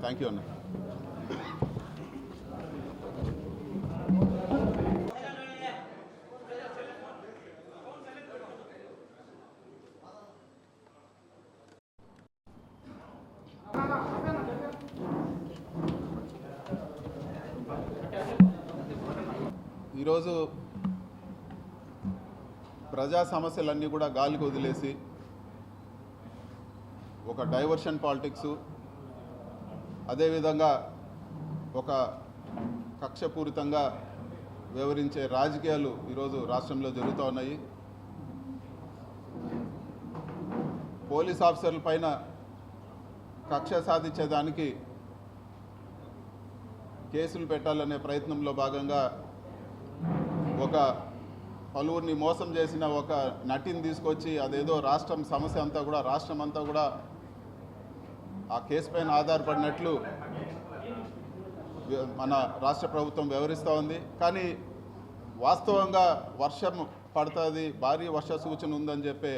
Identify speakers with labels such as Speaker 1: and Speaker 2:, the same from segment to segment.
Speaker 1: Thank you, Anna. ఈరోజు ప్రజా సమస్యలన్నీ కూడా గాలికి వదిలేసి ఒక డైవర్షన్ పాలిటిక్స్, అదేవిధంగా ఒక కక్షపూరితంగా వ్యవహరించే రాజకీయాలు ఈరోజు రాష్ట్రంలో జరుగుతూ ఉన్నాయి. పోలీస్ ఆఫీసర్ల పైన కక్ష సాధించేదానికి కేసులు పెట్టాలనే ప్రయత్నంలో భాగంగా ఒక పలువురిని మోసం చేసిన ఒక నటిని తీసుకొచ్చి అదేదో రాష్ట్రం సమస్య అంతా కూడా రాష్ట్రం అంతా కూడా ఆ కేసు పైన ఆధారపడినట్లు మన రాష్ట్ర ప్రభుత్వం వ్యవహరిస్తూ ఉంది. కానీ వాస్తవంగా వర్షం పడుతుంది, భారీ వర్ష సూచన ఉందని చెప్పే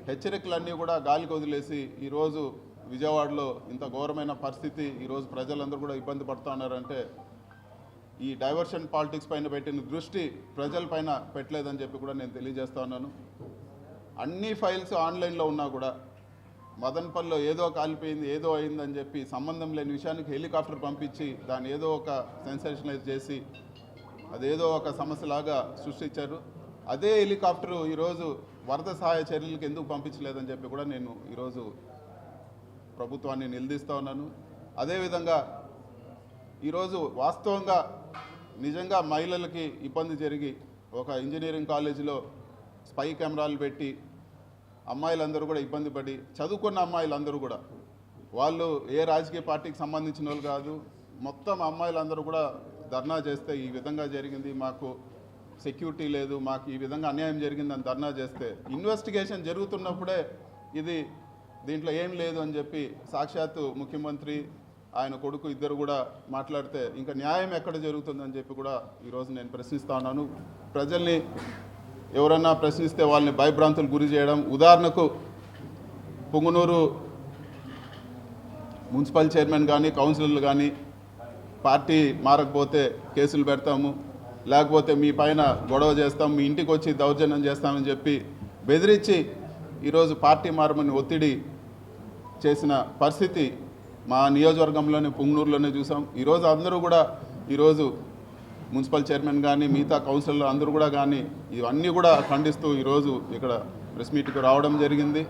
Speaker 1: హెచ్చరికలన్నీ కూడా గాలికి వదిలేసి ఈరోజు విజయవాడలో ఇంత ఘోరమైన పరిస్థితి, ఈరోజు ప్రజలందరూ కూడా ఇబ్బంది పడుతూ ఉన్నారంటే ఈ డైవర్షన్ పాలిటిక్స్ పైన పెట్టిన దృష్టి ప్రజలపైన పెట్టలేదని చెప్పి కూడా నేను తెలియజేస్తా ఉన్నాను. అన్ని ఫైల్స్ ఆన్లైన్లో ఉన్నా కూడా మదనపల్లిలో ఏదో కాలిపోయింది, ఏదో అయిందని చెప్పి సంబంధం లేని విషయానికి హెలికాప్టర్ పంపించి దాన్ని ఏదో ఒక సెన్సేషనలైజ్ చేసి అదేదో ఒక సమస్యలాగా సృష్టించారు. అదే హెలికాప్టరు ఈరోజు వరద సహాయ చర్యలకు ఎందుకు పంపించలేదని చెప్పి కూడా నేను ఈరోజు ప్రభుత్వాన్ని నిలదీస్తూ ఉన్నాను. అదేవిధంగా ఈరోజు వాస్తవంగా నిజంగా మహిళలకి ఇబ్బంది జరిగి ఒక ఇంజనీరింగ్ కాలేజీలో స్పై కెమెరాలు పెట్టి అమ్మాయిలందరూ కూడా ఇబ్బంది పడి చదువుకున్న అమ్మాయిలందరూ కూడా వాళ్ళు ఏ రాజకీయ పార్టీకి సంబంధించిన వాళ్ళు కాదు, మొత్తం అమ్మాయిలందరూ కూడా ధర్నా చేస్తే ఈ విధంగా జరిగింది, మాకు సెక్యూరిటీ లేదు, మాకు ఈ విధంగా అన్యాయం జరిగిందని ధర్నా చేస్తే ఇన్వెస్టిగేషన్ జరుగుతున్నప్పుడే ఇది దీంట్లో ఏం లేదు అని చెప్పి సాక్షాత్తు ముఖ్యమంత్రి ఆయన కొడుకు ఇద్దరు కూడా మాట్లాడితే ఇంకా న్యాయం ఎక్కడ జరుగుతుందని చెప్పి కూడా ఈరోజు నేను ప్రశ్నిస్తా ఉన్నాను. ప్రజల్ని ఎవరన్నా ప్రశ్నిస్తే వాళ్ళని భయభ్రాంతులు గురి చేయడం, ఉదాహరణకు పుంగనూరు మున్సిపల్ చైర్మన్ కానీ కౌన్సిలర్లు కానీ పార్టీ మారకపోతే కేసులు పెడతాము, లేకపోతే మీ పైన గొడవ చేస్తాం, మీ ఇంటికి వచ్చి దౌర్జన్యం చేస్తామని చెప్పి బెదిరించి ఈరోజు పార్టీ మారమని ఒత్తిడి చేసిన పరిస్థితి మా నియోజకవర్గంలోనే పుంగనూరులోనే చూసాం. ఈరోజు అందరూ కూడా ఈరోజు మున్సిపల్ చైర్మన్ కానీ మిగతా కౌన్సిలర్లు అందరూ కూడా కానీ ఇవన్నీ కూడా ఖండిస్తూ ఈరోజు ఇక్కడ ప్రెస్ మీట్కి రావడం జరిగింది.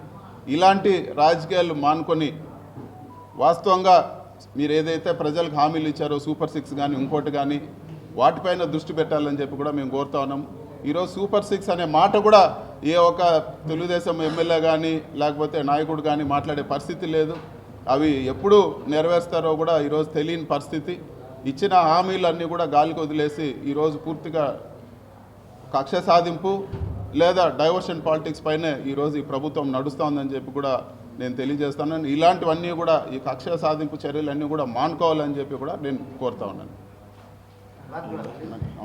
Speaker 1: ఇలాంటి రాజకీయాలు మానుకొని వాస్తవంగా మీరు ఏదైతే ప్రజలకు హామీలు ఇచ్చారో సూపర్ 6 కానీ ఇంకోటి కానీ వాటిపైన దృష్టి పెట్టాలని చెప్పి కూడా మేము కోరుతా ఉన్నాం. ఈరోజు సూపర్ 6 అనే మాట కూడా ఏ ఒక తెలుగుదేశం ఎమ్మెల్యే కానీ లేకపోతే నాయకుడు కానీ మాట్లాడే పరిస్థితి లేదు. అవి ఎప్పుడు నెరవేరుస్తారో కూడా ఈరోజు తెలియని పరిస్థితి. ఇచ్చిన హామీలన్నీ కూడా గాలికి వదిలేసి ఈరోజు పూర్తిగా కక్ష సాధింపు లేదా డైవర్షన్ పాలిటిక్స్ పైనే ఈరోజు ఈ ప్రభుత్వం నడుస్తోందని చెప్పి కూడా నేను తెలియజేస్తాను. ఇలాంటివన్నీ కూడా ఈ కక్ష సాధింపు చర్యలన్నీ కూడా మానుకోవాలని చెప్పి కూడా నేను కోరుతా ఉన్నాను.